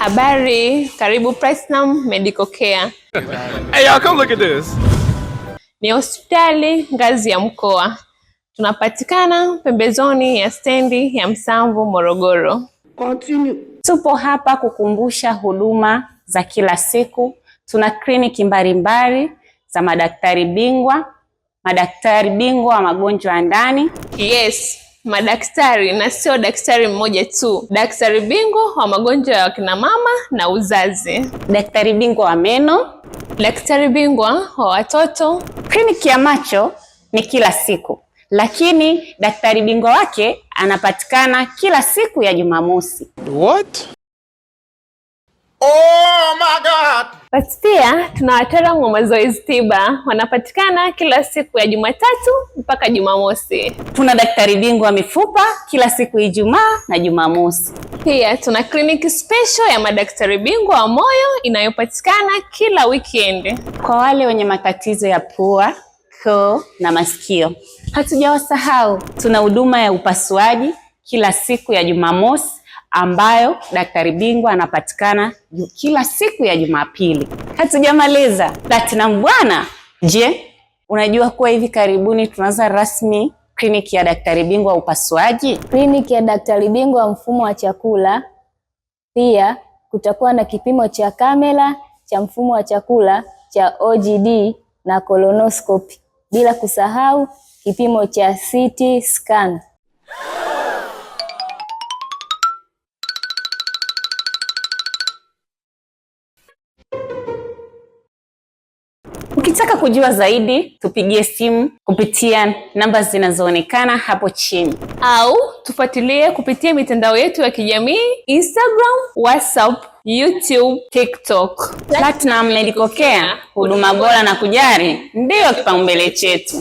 Habari, karibu Platinum Medical Care. Hey y'all, come look at this. Ni hospitali ngazi ya mkoa. Tunapatikana pembezoni ya stendi ya Msamvu, Morogoro. Continue. Tupo hapa kukumbusha huduma za kila siku. Tuna kliniki mbalimbali za madaktari bingwa wa magonjwa ya ndani. Yes, madaktari na sio daktari mmoja tu. Daktari bingwa wa magonjwa ya kina mama na uzazi. Daktari bingwa wa meno. Daktari bingwa wa watoto. Kliniki ya macho ni kila siku, lakini daktari bingwa wake anapatikana kila siku ya Jumamosi. What? Oh my God! Basi pia tuna wataalamu wa mazoezi tiba, wanapatikana kila siku ya Jumatatu mpaka Jumamosi. Tuna daktari bingwa wa mifupa kila siku Ijumaa na Jumamosi. Pia tuna kliniki special ya madaktari bingwa wa moyo inayopatikana kila weekend. Kwa wale wenye matatizo ya pua, koo na masikio, hatujawasahau. Tuna huduma ya upasuaji kila siku ya Jumamosi, ambayo daktari bingwa anapatikana kila siku ya Jumapili. Hatujamaliza Platinum bwana. Je, unajua kuwa hivi karibuni tunaanza rasmi kliniki ya daktari bingwa wa upasuaji? Kliniki ya daktari bingwa wa mfumo wa chakula. Pia kutakuwa na kipimo cha kamera cha mfumo wa chakula cha OGD na colonoscopy, bila kusahau kipimo cha CT scan. Ukitaka kujua zaidi, tupigie simu kupitia namba zinazoonekana hapo chini, au tufuatilie kupitia mitandao yetu ya kijamii Instagram, WhatsApp, YouTube, TikTok. Platinum Medical Care, huduma bora na kujali ndio kipaumbele chetu.